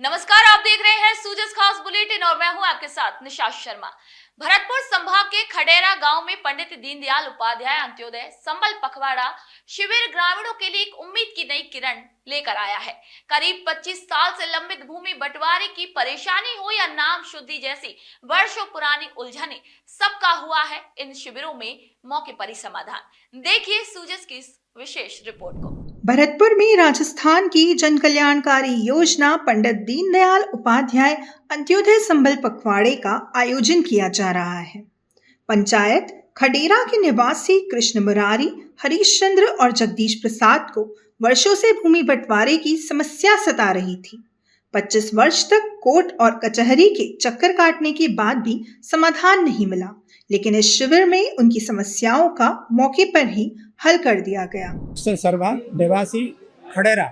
नमस्कार, आप देख रहे हैं सूजस खास बुलेटिन और मैं हूं आपके साथ निशा शर्मा। भरतपुर संभाग के खडेरा गांव में पंडित दीनदयाल उपाध्याय अंत्योदय संबल पखवाड़ा शिविर ग्रामीणों के लिए एक उम्मीद की नई किरण लेकर आया है। करीब 25 साल से लंबित भूमि बंटवारे की परेशानी हो या नाम शुद्धि जैसी वर्षों पुरानी उलझने, सबका हुआ है इन शिविरों में मौके पर ही समाधान। देखिए सूजस की इस विशेष रिपोर्ट को। भरतपुर में राजस्थान की जन कल्याणकारी योजना पंडित दीनदयाल उपाध्याय अंत्योदय संबल पखवाड़े का आयोजन किया जा रहा है। पंचायत खडेरा के निवासी कृष्ण मुरारी, हरीश चंद्र और जगदीश प्रसाद को वर्षों से भूमि बंटवारे की समस्या सता रही थी। 25 वर्ष तक कोर्ट और कचहरी के चक्कर काटने के बाद भी समाधान नहीं मिला, लेकिन इस शिविर में उनकी समस्याओं का मौके पर ही हल कर दिया गया। सर्वा निवासी खडेरा,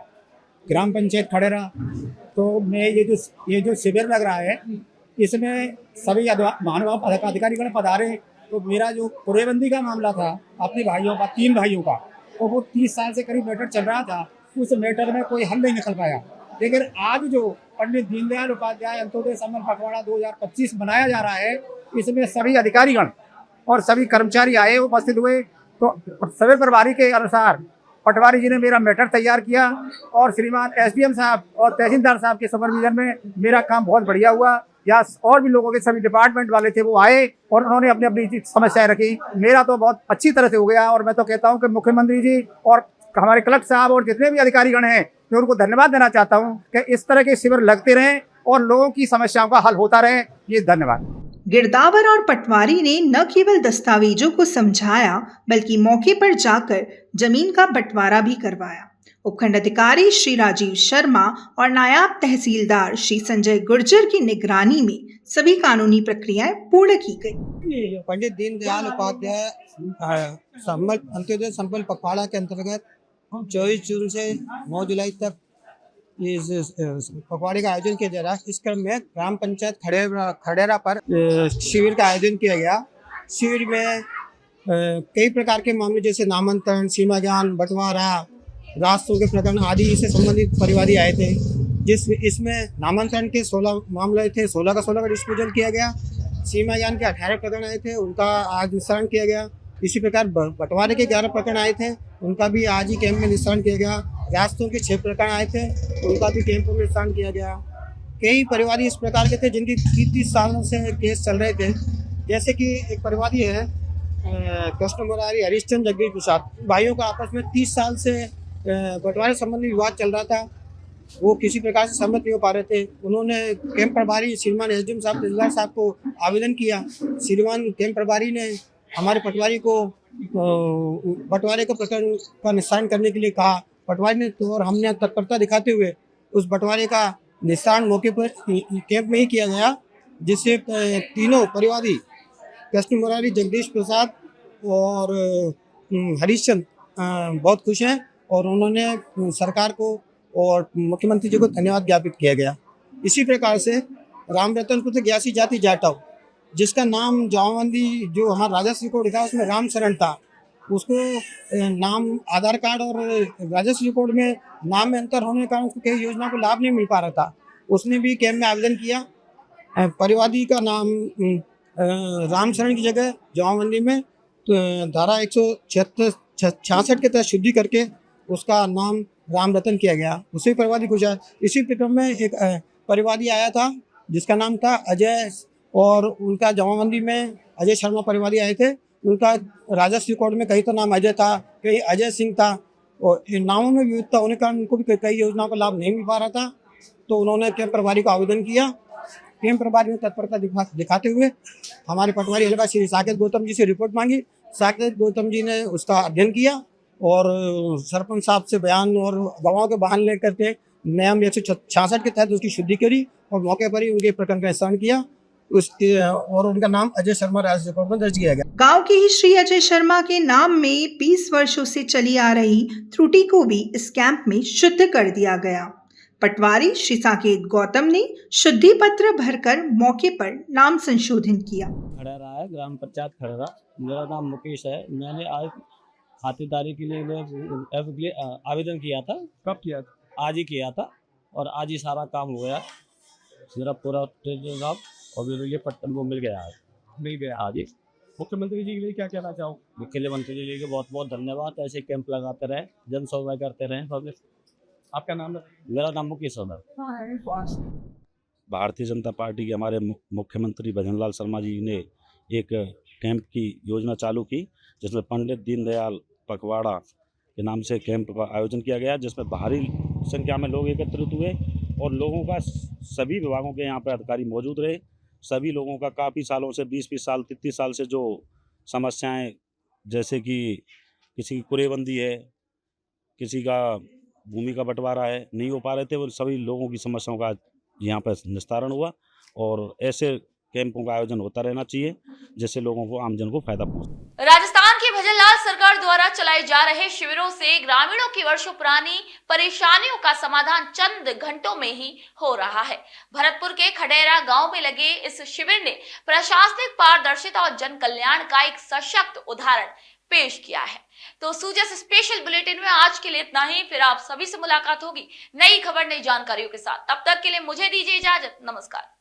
ग्राम पंचायत खडेरा। तो मैं ये जो शिविर लग रहा है, इसमें सभी महानुभाव अधिकारीगण पधारे। तो मेरा जो कुरेबंदी का मामला था अपने भाइयों का, 3 भाइयों का, तो वो 30 साल से करीब मैटर चल रहा था। उस मैटर में कोई हल नहीं निकल पाया। लेकिन आज जो पंडित दीनदयाल उपाध्याय अंत्योदय संबल पखवाड़ा 2025 बनाया जा रहा है, इसमें सभी अधिकारीगण और सभी कर्मचारी आए, उपस्थित हुए। तो सभी प्रभारी के अनुसार पटवारी जी ने मेरा मैटर तैयार किया और श्रीमान एसडीएम साहब और तहसीलदार साहब के सुपरविजन में मेरा काम बहुत बढ़िया हुआ। या और भी लोगों के सभी डिपार्टमेंट वाले थे, वो आए और उन्होंने अपनी अपनी समस्याएं रखी। मेरा तो बहुत अच्छी तरह से हो गया और मैं तो कहता हूं कि मुख्यमंत्री जी और हमारे कलेक्टर साहब और जितने भी अधिकारीगण हैं, मैं उनको धन्यवाद देना चाहता हूँ कि इस तरह के शिविर लगते रहें और लोगों की समस्याओं का हल होता रहे। ये धन्यवाद। गिरदावर और पटवारी ने न केवल दस्तावेजों को समझाया, बल्कि मौके पर जाकर जमीन का बंटवारा भी करवाया। उपखंड अधिकारी श्री राजीव शर्मा और नायब तहसीलदार श्री संजय गुर्जर की निगरानी में सभी कानूनी प्रक्रियाएं पूर्ण की गई। पंडित दीनदयाल उपाध्याय अंत्योदय संबल पखवाड़ा के अंतर्गत 24 जून से 9 जुलाई तक इस पखवाड़े का आयोजन किया जा रहा है। इस क्रम में ग्राम पंचायत खडेरा पर शिविर का आयोजन किया गया। शिविर में कई प्रकार के मामले जैसे नामांतरण, सीमा ज्ञान, बंटवारा, रास्तों के प्रकरण आदि से संबंधित परिवादी आए थे। इसमें नामांतरण के 16 मामले थे, 16 का डिस्पोजल किया गया। सीमा ज्ञान के 18 प्रकरण आए थे, उनका आज निस्तारण किया गया। इसी प्रकार बंटवारे के 11 प्रकरण आए थे, उनका भी आज ही कैंप में निस्तारण किया गया। रास्तों के 6 प्रकरण आए थे, उनका भी कैंप में निस्तारण किया गया। कई परिवादी इस प्रकार के थे जिनकी 30 सालों से केस चल रहे थे। जैसे कि एक परिवादी है कृष्ण मुरारी, हरीश चंद्र, जगदीश प्रसाद, भाइयों का आपस में 30 साल से बंटवारे संबंधी विवाद चल रहा था। वो किसी प्रकार से सहमत नहीं हो पा रहे थे। उन्होंने कैंप प्रभारी श्रीमान एसडीएम साहब, तहसीलदार साहब को आवेदन किया। श्रीमान कैंप प्रभारी ने हमारे पटवारी को बंटवारे के प्रकरण का निस्तारण करने के लिए कहा। पटवारी ने तो और हमने तत्परता दिखाते हुए उस बंटवारे का निस्तारण मौके पर कैंप में ही किया गया, जिससे तीनों परिवादी कृष्ण मुरारी, जगदीश प्रसाद और हरीश चंद्र बहुत खुश हैं और उन्होंने सरकार को और मुख्यमंत्री जी को धन्यवाद ज्ञापित किया गया। इसी प्रकार से राम रतन पुत्र ग्यासी जाति जाटव, जिसका नाम जमाबंदी जो हमारा राजस्व रिकॉर्ड था उसमें राम शरण था, उसको नाम आधार कार्ड और राजस्व रिकॉर्ड में नाम में अंतर होने के कारण उसको कई योजना को लाभ नहीं मिल पा रहा था। उसने भी कैंप में आवेदन किया। परिवादी का नाम राम शरण की जगह जमाबंदी में धारा 166 के तहत शुद्धि करके उसका नाम राम रतन किया गया। उसी परिवादी को इसी क्रम में एक परिवादी आया था जिसका नाम था अजय, और उनका जमाबंदी में अजय शर्मा परिवादी आए थे। उनका राजस्व रिकॉर्ड में कहीं तो नाम अजय था, कहीं अजय सिंह था, और इन नामों में विविधता होने के कारण उनको भी कई योजनाओं का लाभ नहीं मिल पा रहा था। तो उन्होंने कैंप प्रभारी को आवेदन किया। कैंप प्रभारी ने तत्परता दिखाते हुए हमारे पटवारी हल्का श्री साकेत गौतम जी से रिपोर्ट मांगी। साकेत गौतम जी ने उसका अध्ययन किया और सरपंच साहब से बयान और गवाहों के बयान लेकर के नियम 166 के तहत उसकी शुद्धि करी और मौके पर ही उनके प्रकरण का निस्तारण किया। और उनका नाम अजय शर्मा राजस्व रिकॉर्ड में दर्ज किया गया। गांव के ही श्री अजय शर्मा के नाम में 20 वर्षों से चली आ रही त्रुटि को भी इस कैंप में शुद्ध कर दिया गया। पटवारी श्री साकेत गौतम ने शुद्धि पत्र भरकर मौके पर नाम संशोधन किया। खडेरा है, ग्राम पंचायत खडेरा। मेरा नाम मुकेश है। मैंने आज खातिरदारी के लिए आवेदन किया था। कब किया था? आज ही किया था। और आज ही सारा काम हो गया। मेरा पूरा टेलीग्राम और मेरे ये पट्टन को मिल गया है। मिल गया। हाँ जी। मुख्यमंत्री जी के लिए क्या कहना चाहो? मुख्यमंत्री जी के बहुत बहुत धन्यवाद। ऐसे कैंप लगाते रहे, जन सेवा करते रहे पब्लिक। आपका नाम? मेरा नाम मुकेश है। भारतीय जनता पार्टी के हमारे मुख्यमंत्री भजनलाल शर्मा जी ने एक कैंप की योजना चालू की, जिसमें पंडित दीनदयाल पखवाड़ा के नाम से कैंप का आयोजन किया गया, जिसमें भारी संख्या में लोग एकत्रित हुए और लोगों का सभी विभागों के यहाँ पर अधिकारी मौजूद रहे। सभी लोगों का काफ़ी सालों से 20-20 साल 33 साल से जो समस्याएं, जैसे कि किसी की कुरेबंदी है, किसी का भूमि का बंटवारा है, नहीं हो पा रहे थे, वो सभी लोगों की समस्याओं का यहाँ पर निस्तारण हुआ। और ऐसे कैंपों का आयोजन होता रहना चाहिए, जिससे लोगों को, आमजन को फायदा पहुँचे। राजस्थान की भजनलाल सरकार द्वारा चलाए जा रहे शिविरों से ग्रामीणों की वर्षों पुरानी परेशानियों का समाधान चंद घंटों में ही हो रहा है। भरतपुर के खडेरा गांव में लगे इस शिविर ने प्रशासनिक पारदर्शिता और जन कल्याण का एक सशक्त उदाहरण पेश किया है। तो सूजस स्पेशल बुलेटिन में आज के लिए इतना ही। फिर आप सभी से मुलाकात होगी नई खबर, नई जानकारियों के साथ। तब तक के लिए मुझे दीजिए इजाजत। नमस्कार।